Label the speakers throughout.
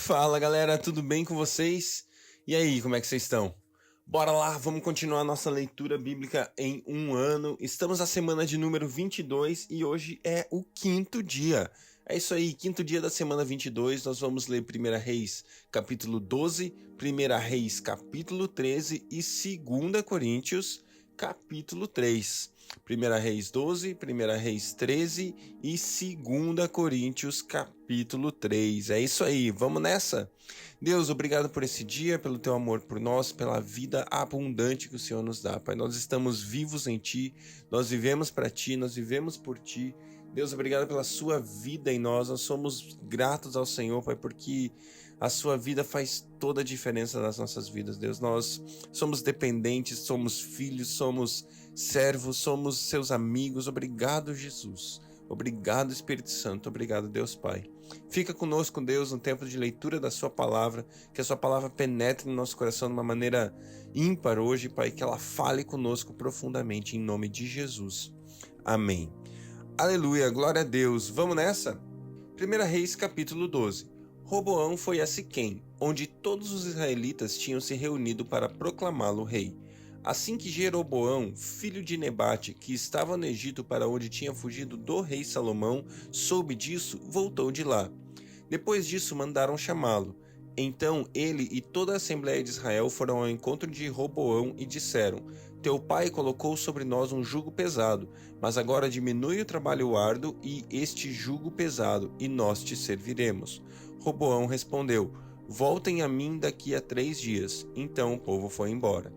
Speaker 1: Fala galera, tudo bem com vocês? E aí, como é que vocês estão? Bora lá, vamos continuar nossa leitura bíblica em um ano. Estamos na semana de número 22 e hoje é o quinto dia. É isso aí, quinto dia da semana 22, nós vamos ler 1 Reis capítulo 12, 1 Reis capítulo 13 e 2 Coríntios capítulo 3. 1 Reis 12, 1 Reis 13 e 2 Coríntios capítulo 3. É isso aí, vamos nessa? Deus, obrigado por esse dia, pelo teu amor por nós, pela vida abundante que o Senhor nos dá. Pai, nós estamos vivos em Ti, nós vivemos para Ti, nós vivemos por Ti. Deus, obrigado pela sua vida em nós somos gratos ao Senhor, Pai, porque a sua vida faz toda a diferença nas nossas vidas, Deus. Nós somos dependentes, somos filhos, somos servos, somos seus amigos. Obrigado, Jesus. Obrigado, Espírito Santo. Obrigado, Deus Pai. Fica conosco, Deus, no tempo de leitura da sua palavra, que a sua palavra penetre no nosso coração de uma maneira ímpar hoje, Pai, que ela fale conosco profundamente, em nome de Jesus. Amém. Aleluia, glória a Deus. Vamos nessa? 1 Reis capítulo 12. Roboão foi a Siquém, onde todos os israelitas tinham se reunido para proclamá-lo rei. Assim que Jeroboão, filho de Nebate, que estava no Egito para onde tinha fugido do rei Salomão, soube disso, voltou de lá. Depois disso mandaram chamá-lo. Então ele e toda a Assembleia de Israel foram ao encontro de Roboão e disseram: Teu pai colocou sobre nós um jugo pesado, mas agora diminui o trabalho árduo e este jugo pesado, e nós te serviremos. Roboão respondeu: Voltem a mim daqui a 3 dias. Então o povo foi embora.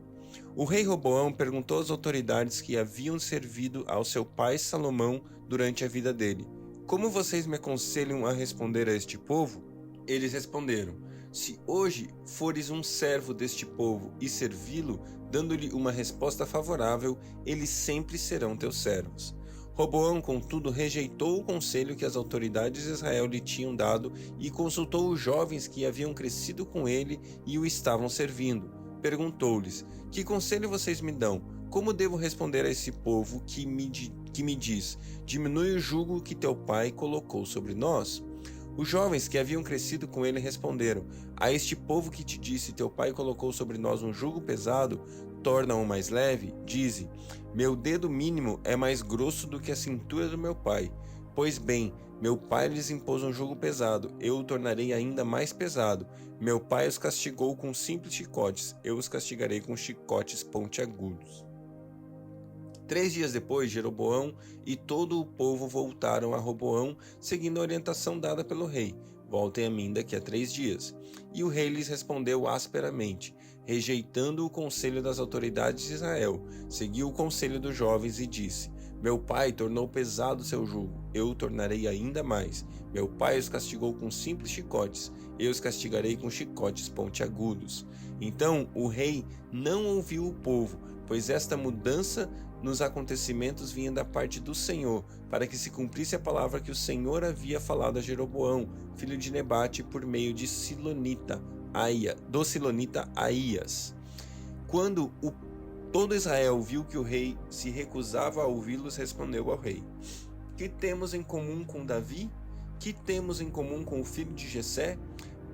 Speaker 1: O rei Roboão perguntou às autoridades que haviam servido ao seu pai Salomão durante a vida dele: Como vocês me aconselham a responder a este povo? Eles responderam: Se hoje fores um servo deste povo e servi-lo, dando-lhe uma resposta favorável, eles sempre serão teus servos. Roboão, contudo, rejeitou o conselho que as autoridades de Israel lhe tinham dado e consultou os jovens que haviam crescido com ele e o estavam servindo. Perguntou-lhes: Que conselho vocês me dão? Como devo responder a esse povo que me diz: Diminui o jugo que teu pai colocou sobre nós? Os jovens que haviam crescido com ele responderam: A este povo que te disse: Teu pai colocou sobre nós um jugo pesado, torna-o mais leve, dize: Meu dedo mínimo é mais grosso do que a cintura do meu pai. Pois bem, meu pai lhes impôs um jugo pesado, eu o tornarei ainda mais pesado. Meu pai os castigou com simples chicotes, eu os castigarei com chicotes pontiagudos. 3 dias depois, Jeroboão e todo o povo voltaram a Roboão, seguindo a orientação dada pelo rei: Voltem a mim daqui a 3 dias. E o rei lhes respondeu asperamente, rejeitando o conselho das autoridades de Israel. Seguiu o conselho dos jovens e disse: Meu pai tornou pesado seu jugo, eu o tornarei ainda mais. Meu pai os castigou com simples chicotes, eu os castigarei com chicotes pontiagudos. Então o rei não ouviu o povo, pois esta mudança nos acontecimentos vinha da parte do Senhor, para que se cumprisse a palavra que o Senhor havia falado a Jeroboão, filho de Nebate, por meio de do Silonita Aías. Quando todo Israel viu que o rei se recusava a ouvi-los, respondeu ao rei: Que temos em comum com Davi? Que temos em comum com o filho de Jessé?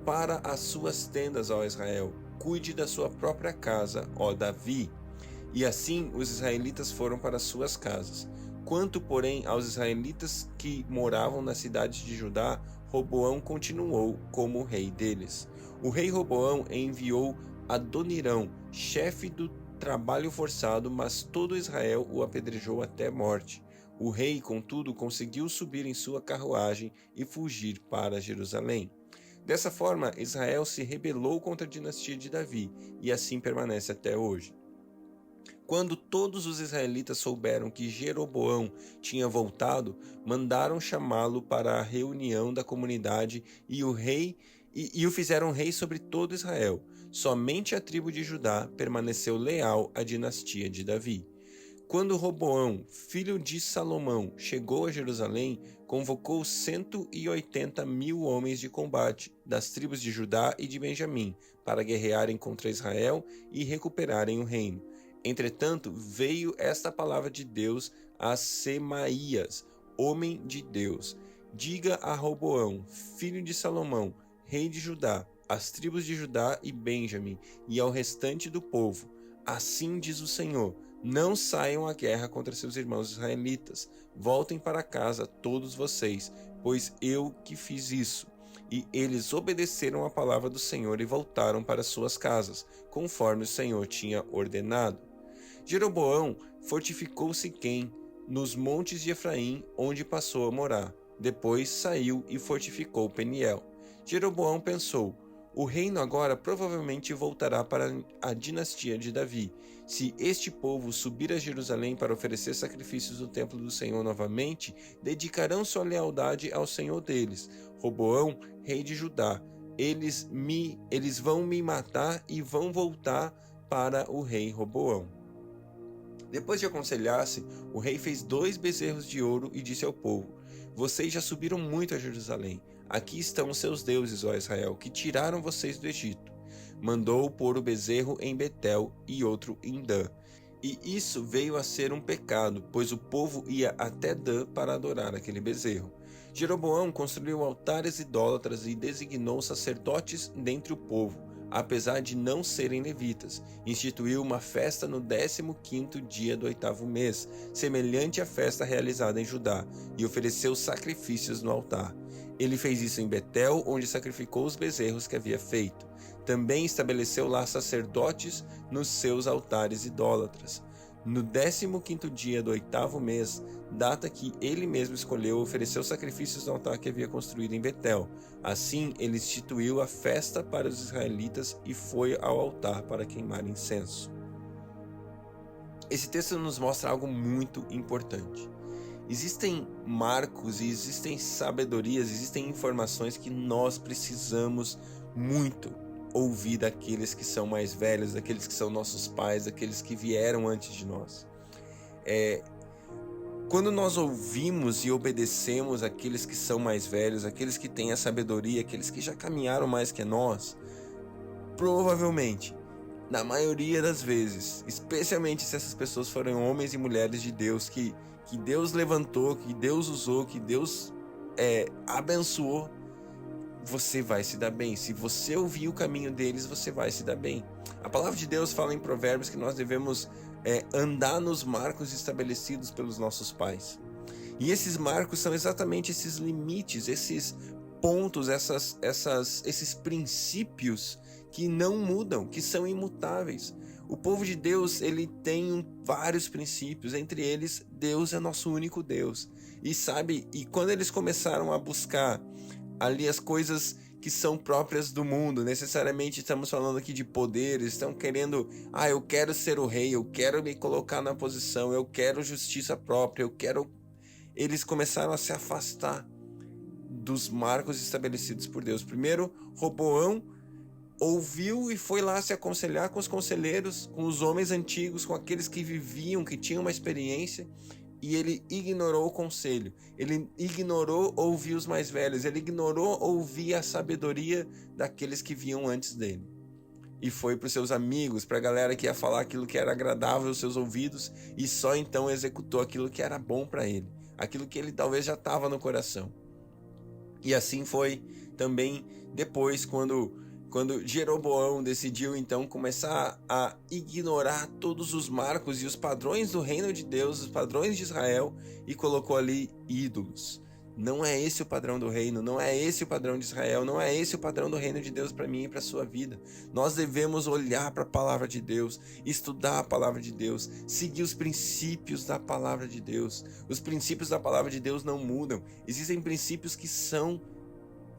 Speaker 1: Para as suas tendas, ó Israel, cuide da sua própria casa, ó Davi. E assim os israelitas foram para suas casas. Quanto, porém, aos israelitas que moravam na cidade de Judá, Roboão continuou como rei deles. O rei Roboão enviou Adonirão, chefe do trabalho forçado, mas todo Israel o apedrejou até morte. O rei, contudo, conseguiu subir em sua carruagem e fugir para Jerusalém. Dessa forma, Israel se rebelou contra a dinastia de Davi, e assim permanece até hoje. Quando todos os israelitas souberam que Jeroboão tinha voltado, mandaram chamá-lo para a reunião da comunidade e o fizeram rei sobre todo Israel. Somente a tribo de Judá permaneceu leal à dinastia de Davi. Quando Roboão, filho de Salomão, chegou a Jerusalém, convocou 180.000 homens de combate das tribos de Judá e de Benjamim para guerrearem contra Israel e recuperarem o reino. Entretanto, veio esta palavra de Deus a Semaías, homem de Deus: Diga a Roboão, filho de Salomão: rei de Judá, às tribos de Judá e Benjamim, e ao restante do povo: assim diz o Senhor: não saiam à guerra contra seus irmãos israelitas. Voltem para casa todos vocês, pois eu que fiz isso. E eles obedeceram à palavra do Senhor e voltaram para suas casas, conforme o Senhor tinha ordenado. Jeroboão fortificou Siquém, nos montes de Efraim, onde passou a morar. Depois saiu e fortificou Peniel. Jeroboão pensou: o reino agora provavelmente voltará para a dinastia de Davi. Se este povo subir a Jerusalém para oferecer sacrifícios no templo do Senhor novamente, dedicarão sua lealdade ao Senhor deles, Roboão, rei de Judá. Eles vão me matar e vão voltar para o rei Roboão. Depois de aconselhar-se, o rei fez 2 bezerros de ouro e disse ao povo: vocês já subiram muito a Jerusalém. Aqui estão os seus deuses, ó Israel, que tiraram vocês do Egito. Mandou pôr o bezerro em Betel e outro em Dan. E isso veio a ser um pecado, pois o povo ia até Dan para adorar aquele bezerro. Jeroboão construiu altares idólatras e designou sacerdotes dentre o povo, apesar de não serem levitas. Instituiu uma festa no 15º dia do 8º mês, semelhante à festa realizada em Judá, e ofereceu sacrifícios no altar. Ele fez isso em Betel, onde sacrificou os bezerros que havia feito. Também estabeleceu lá sacerdotes nos seus altares idólatras. No 15º dia do 8º mês, data que ele mesmo escolheu, ofereceu sacrifícios no altar que havia construído em Betel. Assim, ele instituiu a festa para os israelitas e foi ao altar para queimar incenso. Esse texto nos mostra algo muito importante. Existem marcos e existem sabedorias, existem informações que nós precisamos muito ouvir daqueles que são mais velhos, daqueles que são nossos pais, daqueles que vieram antes de nós. Quando nós ouvimos e obedecemos aqueles que são mais velhos, aqueles que têm a sabedoria, aqueles que já caminharam mais que nós, provavelmente, na maioria das vezes, especialmente se essas pessoas forem homens e mulheres de Deus, que Deus levantou, que Deus usou, que Deus abençoou, você vai se dar bem. Se você ouvir o caminho deles, você vai se dar bem. A palavra de Deus fala em Provérbios que nós devemos andar nos marcos estabelecidos pelos nossos pais. E esses marcos são exatamente esses limites, esses pontos, esses princípios que não mudam, que são imutáveis. O povo de Deus, ele tem vários princípios, entre eles, Deus é nosso único Deus. E quando eles começaram a buscar ali as coisas que são próprias do mundo, necessariamente estamos falando aqui de poderes, estão querendo, eu quero ser o rei, eu quero me colocar na posição, eu quero justiça própria, eles começaram a se afastar dos marcos estabelecidos por Deus. Primeiro, Roboão ouviu e foi lá se aconselhar com os conselheiros, com os homens antigos, com aqueles que viviam, que tinham uma experiência, e ele ignorou o conselho, ele ignorou ouvir os mais velhos, ele ignorou ouvir a sabedoria daqueles que vinham antes dele. E foi para os seus amigos, para a galera que ia falar aquilo que era agradável aos seus ouvidos, e só então executou aquilo que era bom para ele, aquilo que ele talvez já estava no coração. E assim foi também depois, quando Jeroboão decidiu então começar a ignorar todos os marcos e os padrões do reino de Deus, os padrões de Israel, e colocou ali ídolos. Não é esse o padrão do reino, não é esse o padrão de Israel, não é esse o padrão do reino de Deus para mim e para a sua vida. Nós devemos olhar para a palavra de Deus, estudar a palavra de Deus, seguir os princípios da palavra de Deus. Os princípios da palavra de Deus não mudam. Existem princípios que são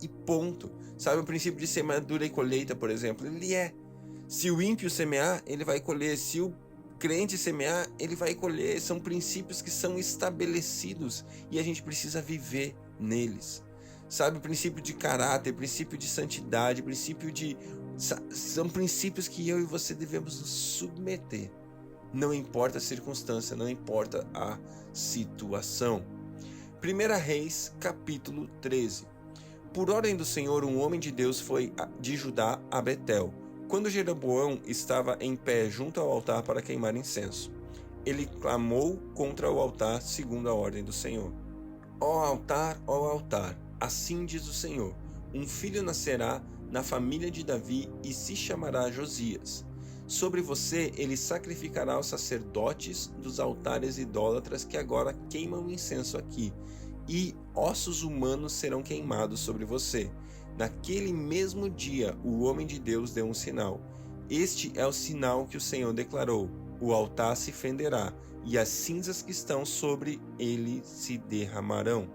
Speaker 1: e ponto. Sabe o princípio de semeadura e colheita, por exemplo? Ele se o ímpio semear, ele vai colher. Se o crente semear, ele vai colher. São princípios que são estabelecidos e a gente precisa viver neles. Sabe, o princípio de caráter, princípio de santidade, são princípios que eu e você devemos nos submeter. Não importa a circunstância, não importa a situação. 1 Reis, capítulo 13. Por ordem do Senhor, um homem de Deus foi de Judá a Betel, quando Jeroboão estava em pé junto ao altar para queimar incenso. Ele clamou contra o altar segundo a ordem do Senhor. Ó altar, assim diz o Senhor, um filho nascerá na família de Davi e se chamará Josias. Sobre você ele sacrificará os sacerdotes dos altares idólatras que agora queimam incenso aqui, e ossos humanos serão queimados sobre você. Naquele mesmo dia o homem de Deus deu um sinal. Este é o sinal que o Senhor declarou: o altar se fenderá, e as cinzas que estão sobre ele se derramarão.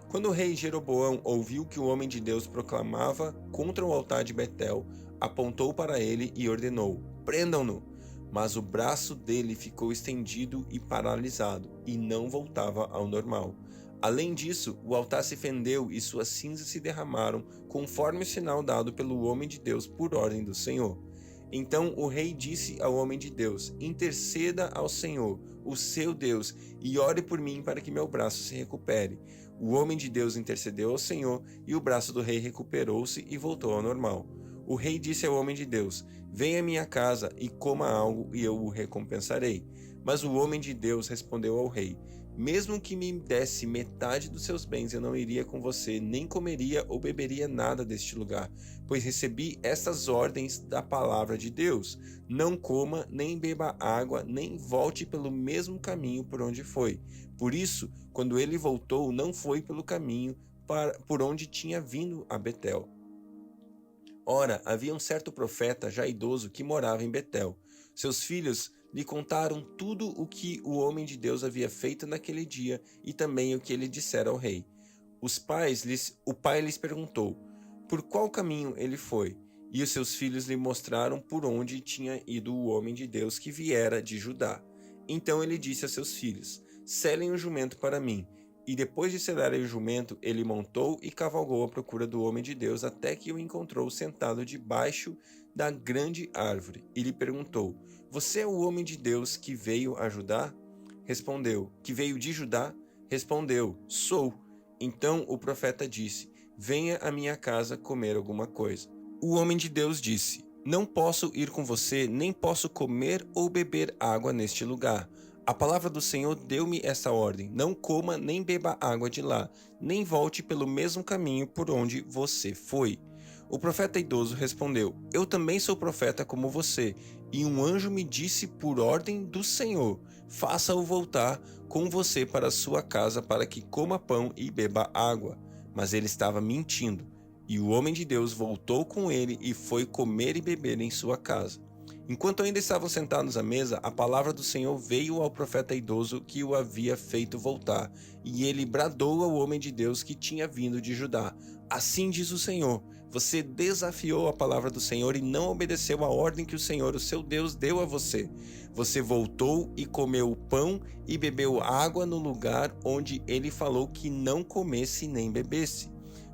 Speaker 1: Quando o rei Jeroboão ouviu que o homem de Deus proclamava contra o altar de Betel, apontou para ele e ordenou: prendam-no! Mas o braço dele ficou estendido e paralisado, e não voltava ao normal. Além disso, o altar se fendeu e suas cinzas se derramaram, conforme o sinal dado pelo homem de Deus por ordem do Senhor. Então o rei disse ao homem de Deus: interceda ao Senhor, o seu Deus, e ore por mim para que meu braço se recupere. O homem de Deus intercedeu ao Senhor, e o braço do rei recuperou-se e voltou ao normal. O rei disse ao homem de Deus: venha à minha casa e coma algo, e eu o recompensarei. Mas o homem de Deus respondeu ao rei: mesmo que me desse metade dos seus bens, eu não iria com você, nem comeria ou beberia nada deste lugar, pois recebi estas ordens da palavra de Deus: não coma, nem beba água, nem volte pelo mesmo caminho por onde foi. Por isso, quando ele voltou, não foi pelo caminho por onde tinha vindo a Betel. Ora, havia um certo profeta já idoso que morava em Betel. Seus filhos lhe contaram tudo o que o homem de Deus havia feito naquele dia e também o que ele dissera ao rei. O pai lhes perguntou por qual caminho ele foi, e os seus filhos lhe mostraram por onde tinha ido o homem de Deus que viera de Judá. Então ele disse a seus filhos: selem o jumento para mim. E depois de selarem o jumento, ele montou e cavalgou à procura do homem de Deus até que o encontrou sentado debaixo da grande árvore. E lhe perguntou: você é o homem de Deus que veio a Judá? Respondeu: que veio de Judá? Respondeu: sou. Então o profeta disse: venha à minha casa comer alguma coisa. O homem de Deus disse: não posso ir com você, nem posso comer ou beber água neste lugar. A palavra do Senhor deu-me essa ordem: não coma nem beba água de lá, nem volte pelo mesmo caminho por onde você foi. O profeta idoso respondeu: eu também sou profeta como você, e um anjo me disse por ordem do Senhor: faça-o voltar com você para sua casa para que coma pão e beba água. Mas ele estava mentindo. E o homem de Deus voltou com ele e foi comer e beber em sua casa. Enquanto ainda estavam sentados à mesa, a palavra do Senhor veio ao profeta idoso que o havia feito voltar, e ele bradou ao homem de Deus que tinha vindo de Judá: assim diz o Senhor, você desafiou a palavra do Senhor e não obedeceu a ordem que o Senhor, o seu Deus, deu a você. Você voltou e comeu o pão e bebeu água no lugar onde ele falou que não comesse nem bebesse.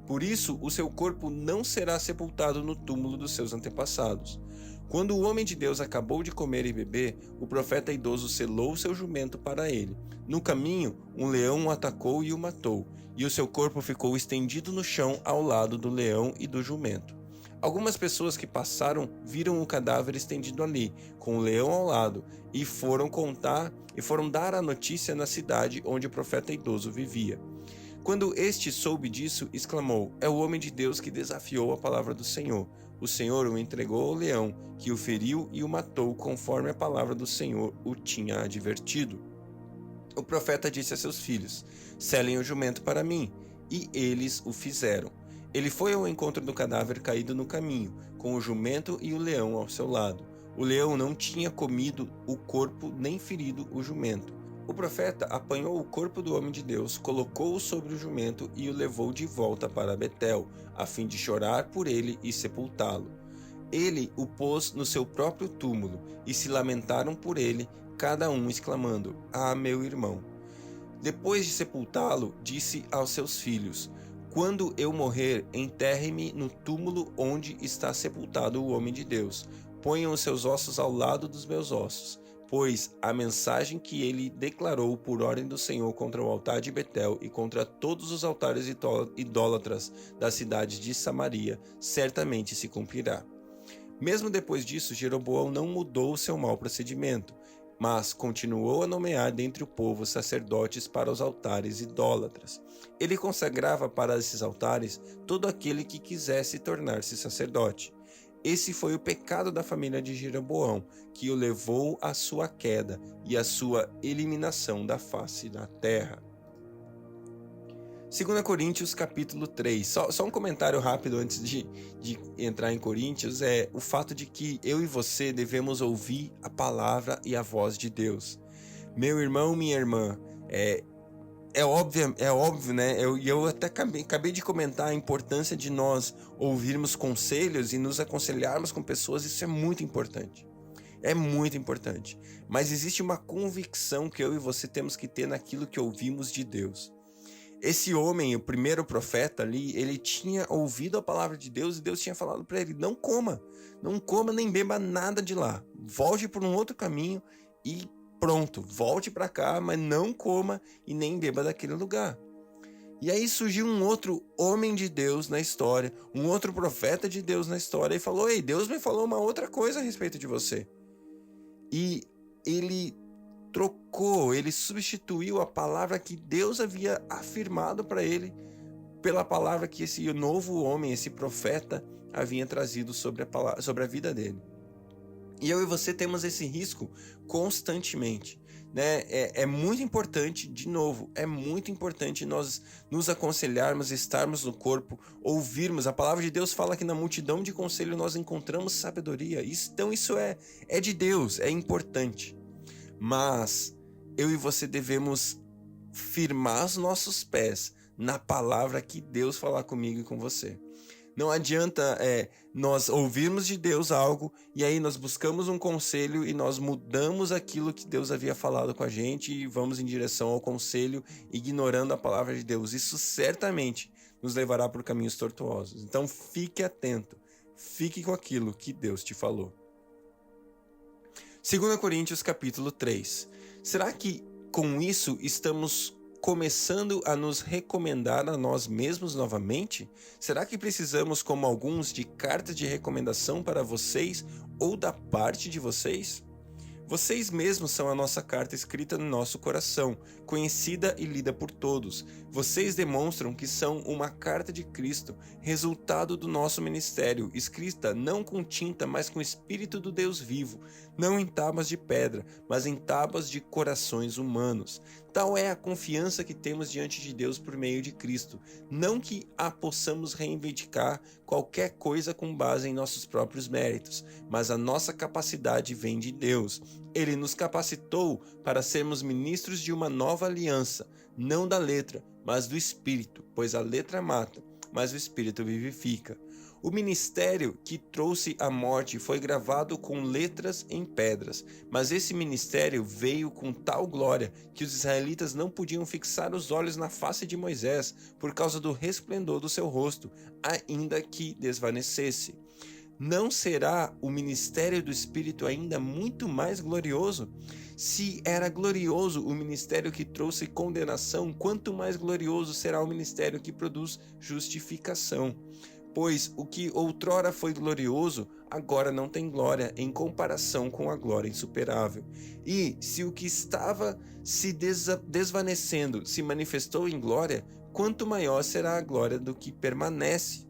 Speaker 1: Por isso, o seu corpo não será sepultado no túmulo dos seus antepassados. Quando o homem de Deus acabou de comer e beber, o profeta idoso selou seu jumento para ele. No caminho, um leão o atacou e o matou, e o seu corpo ficou estendido no chão ao lado do leão e do jumento. Algumas pessoas que passaram viram o cadáver estendido ali, com o leão ao lado, e foram dar a notícia na cidade onde o profeta idoso vivia. Quando este soube disso, exclamou: é o homem de Deus que desafiou a palavra do Senhor. O Senhor o entregou ao leão, que o feriu e o matou, conforme a palavra do Senhor o tinha advertido. O profeta disse a seus filhos: selem o jumento para mim. E eles o fizeram. Ele foi ao encontro do cadáver caído no caminho, com o jumento e o leão ao seu lado. O leão não tinha comido o corpo nem ferido o jumento. O profeta apanhou o corpo do homem de Deus, colocou-o sobre o jumento e o levou de volta para Betel, a fim de chorar por ele e sepultá-lo. Ele o pôs no seu próprio túmulo, e se lamentaram por ele, cada um exclamando: ah, meu irmão! Depois de sepultá-lo, disse aos seus filhos: quando eu morrer, enterre-me no túmulo onde está sepultado o homem de Deus. Ponham os seus ossos ao lado dos meus ossos. Pois a mensagem que ele declarou por ordem do Senhor contra o altar de Betel e contra todos os altares idólatras da cidade de Samaria certamente se cumprirá. Mesmo depois disso, Jeroboão não mudou o seu mau procedimento. mas continuou a nomear dentre o povo sacerdotes para os altares idólatras. Ele consagrava para esses altares todo aquele que quisesse tornar-se sacerdote. Esse foi o pecado da família de Jeroboão, que o levou à sua queda e à sua eliminação da face da terra. 2 Coríntios capítulo 3. Só um comentário rápido antes de entrar em Coríntios, é o fato de que eu e você devemos ouvir a palavra e a voz de Deus. Meu irmão, minha irmã, é óbvio, né? Eu até acabei de comentar a importância de nós ouvirmos conselhos e nos aconselharmos com pessoas. Isso é muito importante. É muito importante. Mas existe uma convicção que eu e você temos que ter naquilo que ouvimos de Deus. Esse homem, o primeiro profeta ali, ele tinha ouvido a palavra de Deus e Deus tinha falado para ele: não coma nem beba nada de lá. Volte por um outro caminho e pronto, volte para cá, mas não coma e nem beba daquele lugar. E aí surgiu um outro homem de Deus na história, um outro profeta de Deus na história e falou: ei, Deus me falou uma outra coisa a respeito de você. E ele ele substituiu a palavra que Deus havia afirmado para ele pela palavra que esse novo homem, esse profeta, havia trazido sobre a vida dele. E eu e você temos esse risco constantemente, né? É muito importante, de novo, é muito importante nós nos aconselharmos, estarmos no corpo, ouvirmos. A palavra de Deus fala que na multidão de conselho nós encontramos sabedoria. Então isso é de Deus, é importante. Mas eu e você devemos firmar os nossos pés na palavra que Deus falar comigo e com você. Não adianta nós ouvirmos de Deus algo e aí nós buscamos um conselho e nós mudamos aquilo que Deus havia falado com a gente e vamos em direção ao conselho, ignorando a palavra de Deus. Isso certamente nos levará por caminhos tortuosos. Então fique atento, fique com aquilo que Deus te falou. 2 Coríntios capítulo 3. Será que com isso estamos começando a nos recomendar a nós mesmos novamente? Será que precisamos, como alguns, de cartas de recomendação para vocês ou da parte de vocês? Vocês mesmos são a nossa carta escrita no nosso coração, conhecida e lida por todos. Vocês demonstram que são uma carta de Cristo, resultado do nosso ministério, escrita não com tinta, mas com o Espírito do Deus vivo, não em tábuas de pedra, mas em tábuas de corações humanos. Tal é a confiança que temos diante de Deus por meio de Cristo. Não que a possamos reivindicar qualquer coisa com base em nossos próprios méritos, mas a nossa capacidade vem de Deus. Ele nos capacitou para sermos ministros de uma nova aliança, não da letra, mas do Espírito, pois a letra mata, mas o Espírito vivifica. O ministério que trouxe a morte foi gravado com letras em pedras, mas esse ministério veio com tal glória que os israelitas não podiam fixar os olhos na face de Moisés por causa do resplendor do seu rosto, ainda que desvanecesse. Não será o ministério do Espírito ainda muito mais glorioso? Se era glorioso o ministério que trouxe condenação, quanto mais glorioso será o ministério que produz justificação. Pois o que outrora foi glorioso, agora não tem glória em comparação com a glória insuperável. E se o que estava se desvanecendo se manifestou em glória, quanto maior será a glória do que permanece.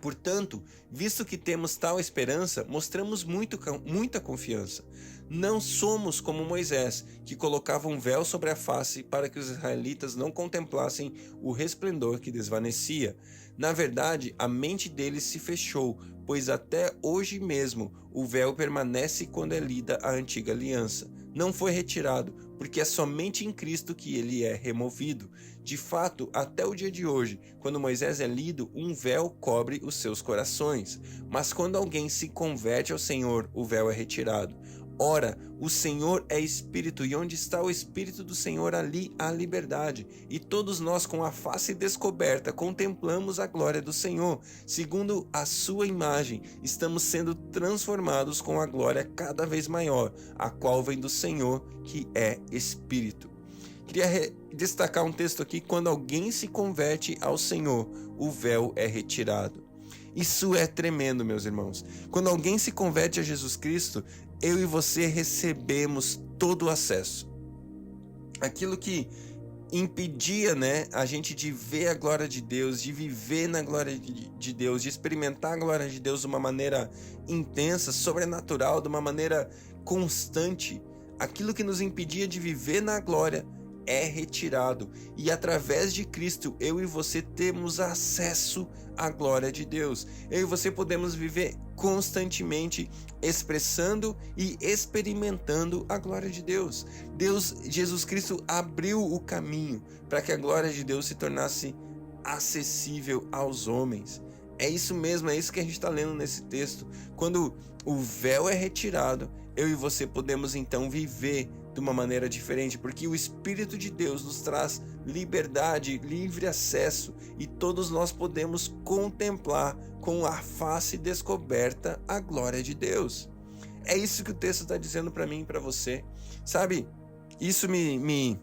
Speaker 1: Portanto, visto que temos tal esperança, mostramos muita confiança. Não somos como Moisés, que colocava um véu sobre a face para que os israelitas não contemplassem o resplendor que desvanecia. Na verdade, a mente deles se fechou, pois até hoje mesmo o véu permanece quando é lida a antiga aliança. Não foi retirado, porque é somente em Cristo que ele é removido. De fato, até o dia de hoje, quando Moisés é lido, um véu cobre os seus corações. Mas quando alguém se converte ao Senhor, o véu é retirado. Ora, o Senhor é Espírito, e onde está o Espírito do Senhor, ali há liberdade. E todos nós, com a face descoberta, contemplamos a glória do Senhor. Segundo a sua imagem, estamos sendo transformados com a glória cada vez maior, a qual vem do Senhor, que é Espírito. Queria destacar um texto aqui: quando alguém se converte ao Senhor, o véu é retirado. Isso é tremendo, meus irmãos. Quando alguém se converte a Jesus Cristo, eu e você recebemos todo o acesso. Aquilo que impedia, a gente de ver a glória de Deus, de viver na glória de Deus, de experimentar a glória de Deus de uma maneira intensa, sobrenatural, de uma maneira constante. Aquilo que nos impedia de viver na glória é retirado, e através de Cristo eu e você temos acesso à glória de Deus. Eu e você podemos viver constantemente expressando e experimentando a glória de Deus. Jesus Cristo abriu o caminho para que a glória de Deus se tornasse acessível aos homens. É isso mesmo, é isso que a gente está lendo nesse texto. Quando o véu é retirado, eu e você podemos então viver de uma maneira diferente, porque o Espírito de Deus nos traz liberdade, livre acesso, e todos nós podemos contemplar com a face descoberta a glória de Deus. É isso que o texto está dizendo para mim e para você. Sabe, isso me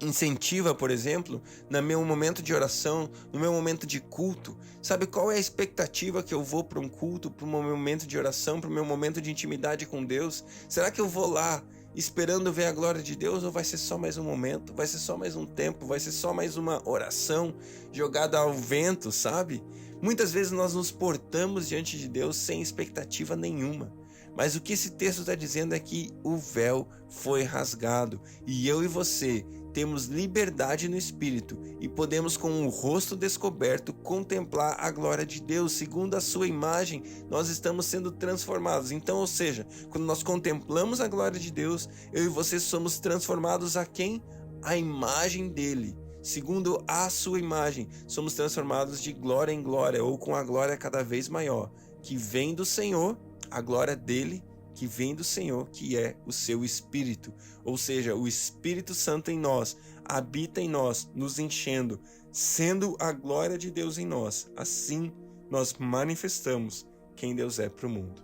Speaker 1: incentiva, por exemplo, no meu momento de oração, no meu momento de culto. Sabe qual é a expectativa que eu vou para um culto, para o meu momento de oração, para o meu momento de intimidade com Deus? Será que eu vou lá esperando ver a glória de Deus, ou vai ser só mais um momento, vai ser só mais um tempo, vai ser só mais uma oração jogada ao vento, sabe? Muitas vezes nós nos portamos diante de Deus sem expectativa nenhuma. Mas o que esse texto está dizendo é que o véu foi rasgado e eu e você temos liberdade no Espírito e podemos, com o rosto descoberto, contemplar a glória de Deus. Segundo a sua imagem, nós estamos sendo transformados. Então, ou seja, quando nós contemplamos a glória de Deus, eu e você somos transformados a quem? A imagem dele. Segundo a sua imagem, somos transformados de glória em glória, ou com a glória cada vez maior, que vem do Senhor, a glória dele, que vem do Senhor, que é o seu Espírito. Ou seja, o Espírito Santo em nós, habita em nós, nos enchendo, sendo a glória de Deus em nós. Assim, nós manifestamos quem Deus é para o mundo.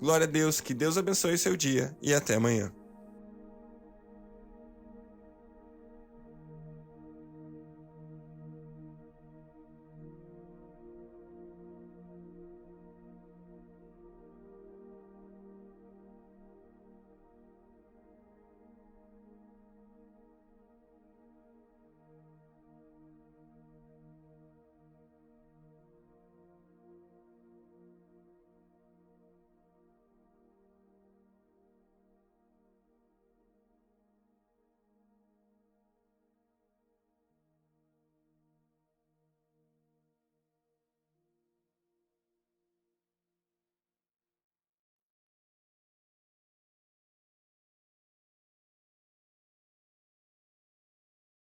Speaker 1: Glória a Deus, que Deus abençoe seu dia e até amanhã.